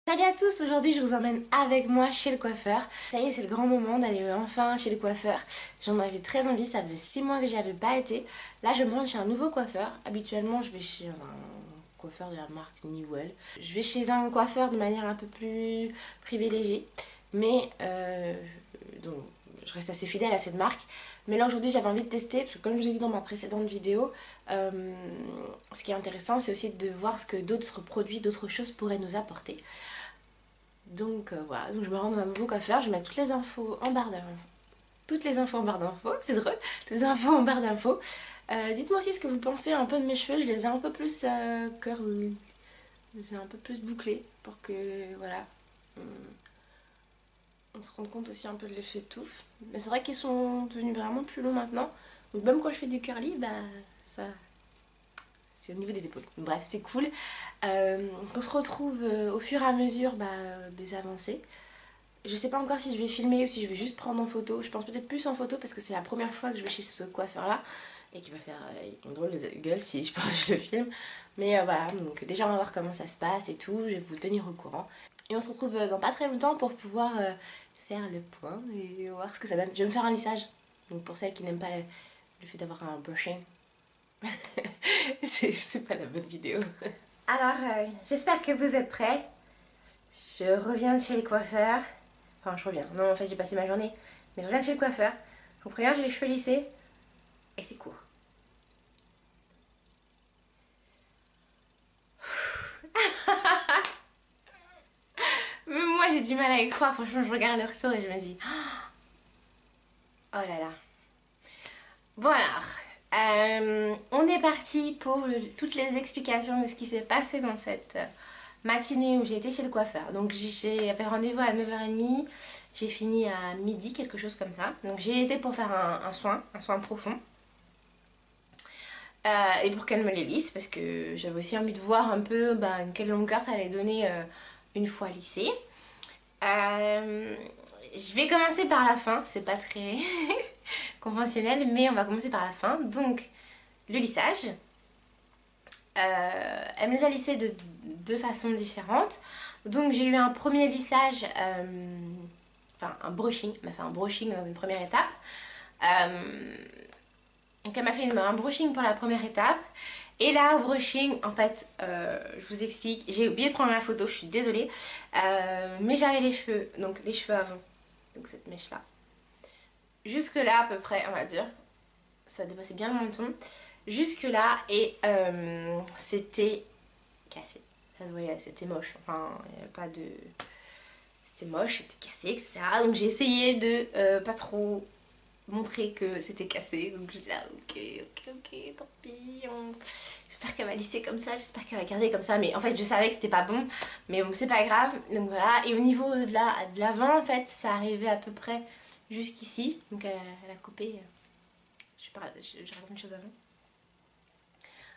Salut à tous, aujourd'hui je vous emmène avec moi chez le coiffeur. Ça y est, c'est le grand moment d'aller enfin chez le coiffeur. J'en avais très envie, ça faisait 6 mois que j'y avais pas été. Là je me rends chez un nouveau coiffeur. Habituellement je vais chez un coiffeur de la marque Newell. Je vais chez un coiffeur de manière un peu plus privilégiée. Mais donc, je reste assez fidèle à cette marque. Mais là aujourd'hui j'avais envie de tester, parce que comme je vous ai dit dans ma précédente vidéo, ce qui est intéressant c'est aussi de voir ce que d'autres produits, d'autres choses pourraient nous apporter. Donc voilà, donc je me rends dans un nouveau coiffeur, je mets toutes les infos en barre d'infos. Toutes les infos en barre d'infos, c'est drôle, toutes les infos en barre d'infos. Dites-moi aussi ce que vous pensez un peu de mes cheveux, je les ai un peu plus curly, je les ai un peu plus bouclés pour que voilà, on se rende compte aussi un peu de l'effet touffe. Mais c'est vrai qu'ils sont devenus vraiment plus longs maintenant, donc même quand je fais du curly, bah ça... c'est au niveau des épaules. Bref, c'est cool. On se retrouve au fur et à mesure des avancées. Je sais pas encore si je vais filmer ou si je vais juste prendre en photo. Je pense peut-être plus en photo parce que c'est la première fois que je vais chez ce coiffeur là et qui va faire une drôle de gueule si je pense que je le filme. Mais voilà, donc déjà on va voir comment ça se passe et tout, je vais vous tenir au courant. Et on se retrouve dans pas très longtemps pour pouvoir faire le point et voir ce que ça donne. Je vais me faire un lissage. Donc pour celles qui n'aiment pas le fait d'avoir un brushing, c'est pas la bonne vidéo. Alors, j'espère que vous êtes prêts. Je reviens de chez les coiffeurs. Enfin, je reviens. Non, en fait, j'ai passé ma journée. Mais je reviens de chez le coiffeur. Je vous préviens, j'ai les cheveux lissés. Et c'est court. Même moi, j'ai du mal à y croire. Franchement, je regarde le retour et je me dis... Oh là là. Bon alors, on est parti pour toutes les explications de ce qui s'est passé dans cette matinée où j'ai été chez le coiffeur. Donc j'avais rendez-vous à 9h30, j'ai fini à midi, quelque chose comme ça. Donc j'ai été pour faire un soin profond. Et pour qu'elle me les lisse, parce que j'avais aussi envie de voir un peu quelle longueur ça allait donner une fois lissé. Je vais commencer par la fin, c'est pas très conventionnel, mais on va commencer par la fin. Donc, le lissage. Elle me les a lissés de deux façons différentes. Donc, j'ai eu un premier lissage, enfin un brushing. Elle m'a fait un brushing dans une première étape. Donc, elle m'a fait un brushing pour la première étape. Et là, au brushing, en fait, je vous explique, j'ai oublié de prendre la photo, je suis désolée. Mais j'avais les cheveux, donc les cheveux avant, donc cette mèche là. Jusque là à peu près, on va dire. Ça dépassait bien le menton. Jusque là, et c'était cassé. Ça se voyait, c'était moche. Enfin, il n'y avait pas de... C'était moche, c'était cassé, etc. Donc j'ai essayé de pas trop montrer que c'était cassé. Donc je disais, ah, ok, tant pis. J'espère qu'elle va lisser comme ça, j'espère qu'elle va garder comme ça. Mais en fait, je savais que c'était pas bon. Mais bon, c'est pas grave. Donc voilà. Et au niveau de l'avant, en fait, ça arrivait à peu près jusqu'ici. Donc elle a coupé. Je raconte une chose avant.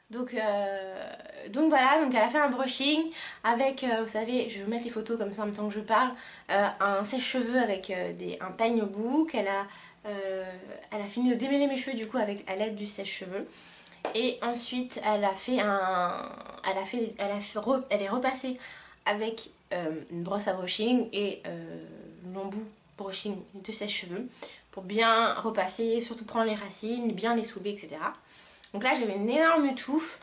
Donc voilà, donc elle a fait un brushing avec, vous savez, je vais vous mettre les photos comme ça en même temps que je parle, un sèche-cheveux avec un peigne au bout, elle a fini de démêler mes cheveux du coup avec à l'aide du sèche-cheveux. Et ensuite elle a fait elle est repassée avec une brosse à brushing et l'embout brushing de sèche-cheveux pour bien repasser, surtout prendre les racines, bien les soulever, etc. Donc là j'avais une énorme touffe,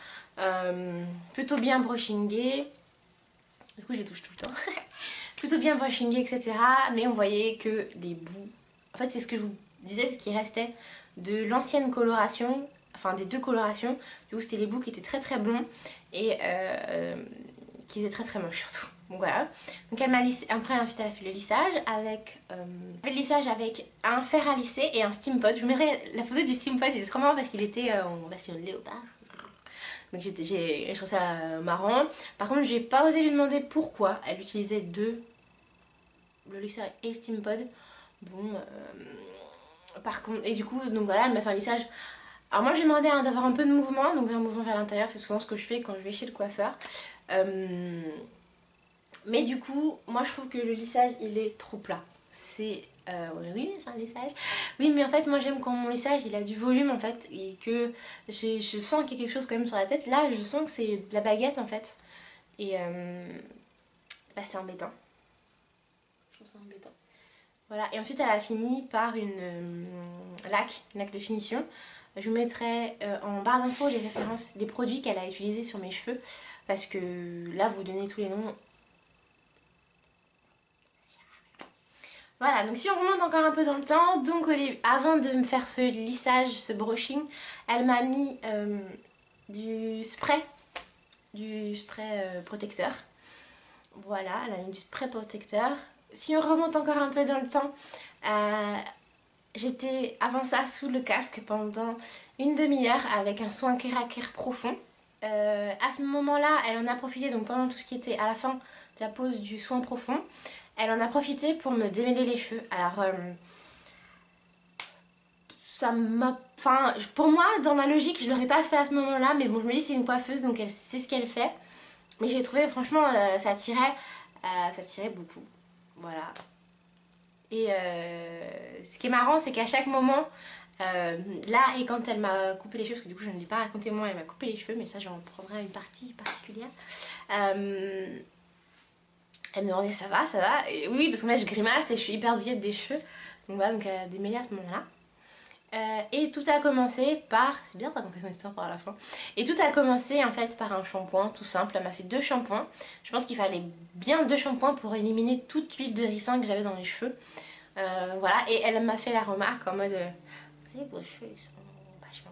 plutôt bien brushingée, du coup je les touche tout le temps, plutôt bien brushingée, etc. Mais on voyait que des bouts, en fait c'est ce que je vous disais, ce qui restait de l'ancienne coloration, enfin des deux colorations, du coup c'était les bouts qui étaient très blonds et qui faisaient très moche surtout. Donc voilà, donc elle m'a lissé, après ensuite elle a fait le lissage avec un fer à lisser et un steam pot. Je vous mettrai la photo du steam pot, c'était trop marrant parce qu'il était en version léopard. Donc je trouve ça marrant. Par contre j'ai pas osé lui demander pourquoi elle utilisait le lissage et le steam pot. Bon, par contre, et du coup, donc voilà, elle m'a fait un lissage. Alors moi j'ai demandé d'avoir un peu de mouvement, donc un mouvement vers l'intérieur, c'est souvent ce que je fais quand je vais chez le coiffeur. Mais du coup, moi je trouve que le lissage il est trop plat. C'est... oui, c'est un lissage. Oui, mais en fait, moi j'aime quand mon lissage il a du volume en fait et que je sens qu'il y a quelque chose quand même sur la tête. Là, je sens que c'est de la baguette en fait. Et Bah c'est embêtant. Je trouve ça embêtant. Voilà, et ensuite elle a fini par une laque de finition. Je vous mettrai en barre d'infos les références des produits qu'elle a utilisés sur mes cheveux. Parce que là, vous donnez tous les noms. Voilà, donc si on remonte encore un peu dans le temps, donc avant de me faire ce lissage, ce brushing, elle m'a mis du spray protecteur. Voilà, elle a mis du spray protecteur. Si on remonte encore un peu dans le temps, j'étais avant ça sous le casque pendant une demi-heure avec un soin Keraker profond. À ce moment-là, elle en a profité, donc pendant tout ce qui était à la fin de la pause du soin profond, elle en a profité pour me démêler les cheveux. Alors, ça m'a... Enfin, pour moi, dans ma logique, je l'aurais pas fait à ce moment-là, mais bon, je me dis c'est une coiffeuse, donc elle sait ce qu'elle fait. Mais j'ai trouvé, franchement, ça tirait beaucoup. Voilà. Et ce qui est marrant, c'est qu'à chaque moment, là et quand elle m'a coupé les cheveux, parce que du coup je ne l'ai pas raconté moi, elle m'a coupé les cheveux, mais ça j'en prendrai une partie particulière. Elle me demandait ça va, ça va. Et oui, parce que moi je grimace et je suis hyper douillette des cheveux. Donc voilà, donc elle a démêlé à ce moment-là. Et tout a commencé par... C'est bien de raconter son histoire par la fin. Et tout a commencé en fait par un shampoing tout simple. Elle m'a fait 2 shampoings. Je pense qu'il fallait bien 2 shampoings pour éliminer toute l'huile de ricin que j'avais dans les cheveux. Voilà, et elle m'a fait la remarque en mode... Vous savez, vos cheveux ils sont vachement...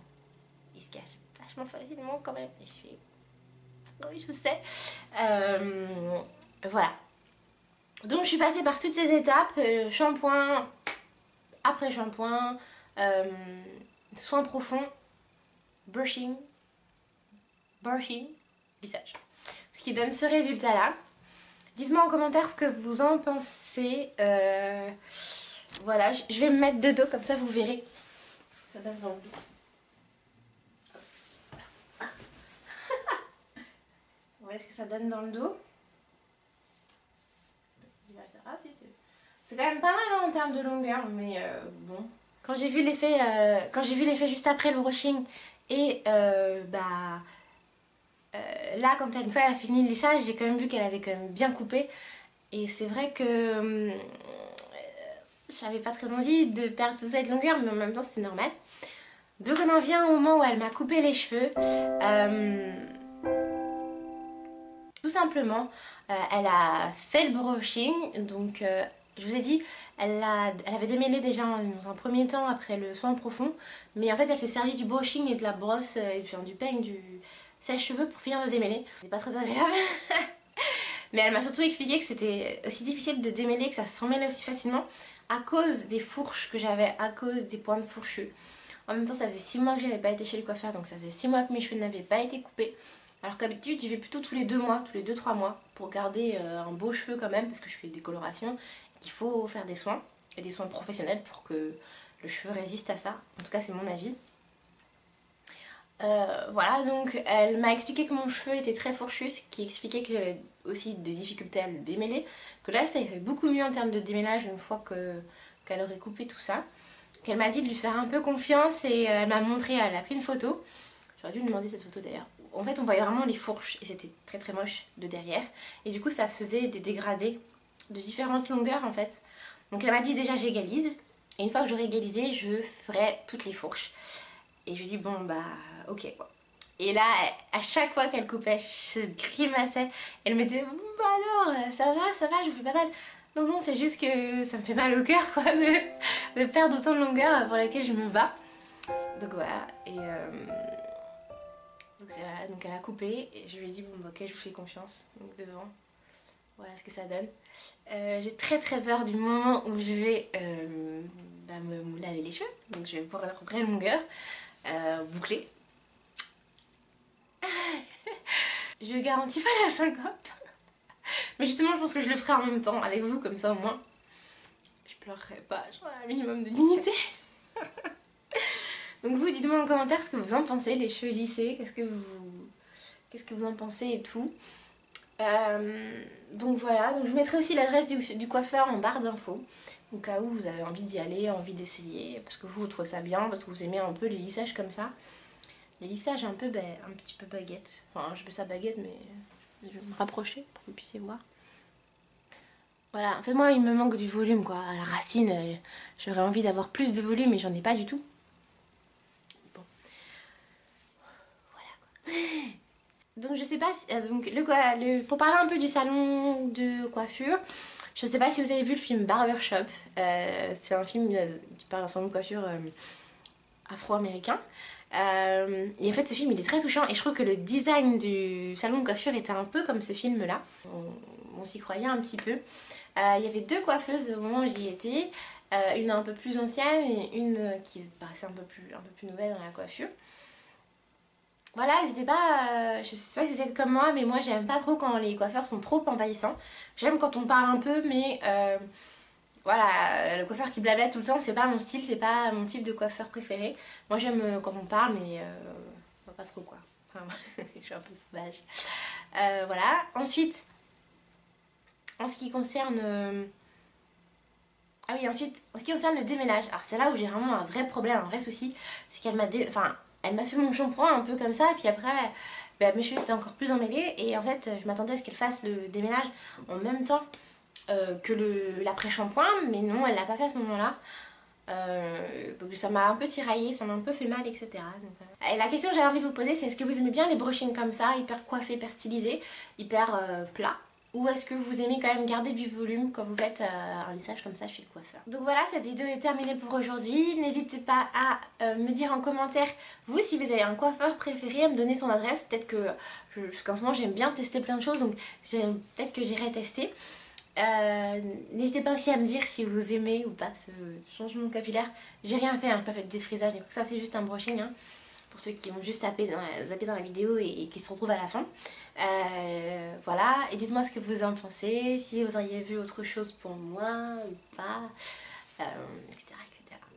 Ils se cachent vachement facilement quand même. Et je fais... Oui, je sais. Voilà. Donc je suis passée par toutes ces étapes. Shampoing, après shampoing... soin profond, brushing, lissage. Ce qui donne ce résultat là. Dites-moi en commentaire ce que vous en pensez. Voilà, je vais me mettre de dos comme ça vous verrez. Ça donne dans le dos. Voilà ce que ça donne dans le dos. C'est quand même pas mal hein, en termes de longueur, mais bon. Quand j'ai vu l'effet juste après le brushing et là quand une fois elle a fini le lissage, j'ai quand même vu qu'elle avait quand même bien coupé. Et c'est vrai que j'avais pas très envie de perdre toute cette longueur, mais en même temps c'était normal. Donc on en vient au moment où elle m'a coupé les cheveux. Tout simplement, elle a fait le brushing, donc je vous ai dit, elle avait démêlé déjà dans un premier temps après le soin profond, mais en fait elle s'est servie du brushing et de la brosse, du peigne, du sèche-cheveux pour finir de démêler. C'est pas très agréable. Mais elle m'a surtout expliqué que c'était aussi difficile de démêler, que ça s'en mêlait aussi facilement à cause des fourches que j'avais, à cause des pointes fourchues. En même temps, ça faisait 6 mois que j'avais pas été chez le coiffeur, donc ça faisait 6 mois que mes cheveux n'avaient pas été coupés. Alors qu'habitude, j'y vais plutôt tous les 2 mois, tous les 2-3 mois, pour garder un beau cheveu quand même, parce que je fais des colorations, qu'il faut faire des soins, et des soins professionnels pour que le cheveu résiste à ça. En tout cas, c'est mon avis. Voilà, donc elle m'a expliqué que mon cheveu était très fourchu, ce qui expliquait que j'avais aussi des difficultés à le démêler. Que là, ça irait beaucoup mieux en termes de démêlage une fois qu'elle aurait coupé tout ça. Qu'elle m'a dit de lui faire un peu confiance et elle m'a montré, elle a pris une photo. J'aurais dû lui demander cette photo d'ailleurs. En fait, on voyait vraiment les fourches et c'était très très moche de derrière. Et du coup, ça faisait des dégradés de différentes longueurs en fait. Donc elle m'a dit déjà j'égalise. Et une fois que j'aurai égalisé, je ferai toutes les fourches. Et je lui dis bon bah ok quoi. Et là à chaque fois qu'elle coupait je grimaçais. Elle me disait bah alors ça va je vous fais pas mal. Non non c'est juste que ça me fait mal au cœur quoi de perdre autant de longueur pour laquelle je me bats. Donc voilà et donc elle a coupé et je lui ai dit bon bah ok je vous fais confiance donc devant. Voilà ce que ça donne. J'ai très très peur du moment où je vais me laver les cheveux. Donc je vais pouvoir leur vraie longueur. Bouclée. Je garantis pas la syncope. Mais justement je pense que je le ferai en même temps avec vous comme ça au moins. Je pleurerai pas, j'aurai un minimum de dignité. Donc vous dites-moi en commentaire ce que vous en pensez, les cheveux lissés, qu'est-ce que vous en pensez et tout. Donc voilà, donc je vous mettrai aussi l'adresse du coiffeur en barre d'infos au cas où vous avez envie d'y aller, envie d'essayer, parce que vous trouvez ça bien, parce que vous aimez un peu les lissages comme ça. Les lissages un petit peu baguette, enfin je fais ça baguette mais je vais me rapprocher pour que vous puissiez voir. Voilà, en fait moi il me manque du volume quoi, à la racine, j'aurais envie d'avoir plus de volume mais j'en ai pas du tout. Bon, voilà quoi. Donc je sais pas si, donc pour parler un peu du salon de coiffure, je sais pas si vous avez vu le film Barbershop, c'est un film qui parle d'un salon de coiffure afro-américain. Et en fait ce film il est très touchant et je trouve que le design du salon de coiffure était un peu comme ce film là. On s'y croyait un petit peu. Il y avait deux coiffeuses au moment où j'y étais, une un peu plus ancienne et une qui paraissait un peu plus nouvelle dans la coiffure. Voilà, n'hésitez pas, je sais pas si vous êtes comme moi, mais moi j'aime pas trop quand les coiffeurs sont trop envahissants. J'aime quand on parle un peu, mais voilà, le coiffeur qui blablate tout le temps, c'est pas mon style, c'est pas mon type de coiffeur préféré. Moi j'aime quand on parle, mais pas trop quoi. Enfin, je suis un peu sauvage. Voilà, ensuite, en ce qui concerne... Ah oui, ensuite, en ce qui concerne le déménage, alors c'est là où j'ai vraiment un vrai problème, un vrai souci, c'est qu'elle m'a enfin, elle m'a fait mon shampoing un peu comme ça, et puis après, bah, mes cheveux étaient encore plus emmêlés, et en fait, je m'attendais à ce qu'elle fasse le déménage en même temps que l'après-shampoing, mais non, elle l'a pas fait à ce moment-là. Donc ça m'a un peu tiraillée, ça m'a un peu fait mal, etc. Donc, et la question que j'avais envie de vous poser, c'est est-ce que vous aimez bien les brushings comme ça, hyper coiffés, hyper stylisés, hyper plats, ou est-ce que vous aimez quand même garder du volume quand vous faites un lissage comme ça chez le coiffeur? Donc voilà, cette vidéo est terminée pour aujourd'hui. N'hésitez pas à me dire en commentaire, vous, si vous avez un coiffeur préféré, à me donner son adresse. Peut-être que, qu'en ce moment, j'aime bien tester plein de choses, donc peut-être que j'irai tester. N'hésitez pas aussi à me dire si vous aimez ou pas ce changement capillaire. J'ai rien fait, hein, j'ai pas fait de défrisage, donc ça c'est juste un brushing, hein, pour ceux qui ont juste zappé dans la vidéo et qui se retrouvent à la fin. Voilà, et dites-moi ce que vous en pensez, si vous auriez vu autre chose pour moi ou pas, etc.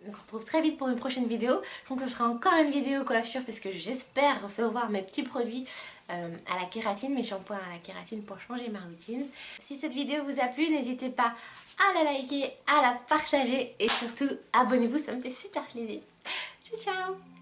Donc on se retrouve très vite pour une prochaine vidéo. Je pense que ce sera encore une vidéo coiffure parce que j'espère recevoir mes petits produits à la kératine, mes shampoings à la kératine pour changer ma routine. Si cette vidéo vous a plu, n'hésitez pas à la liker, à la partager et surtout abonnez-vous, ça me fait super plaisir. Ciao ciao.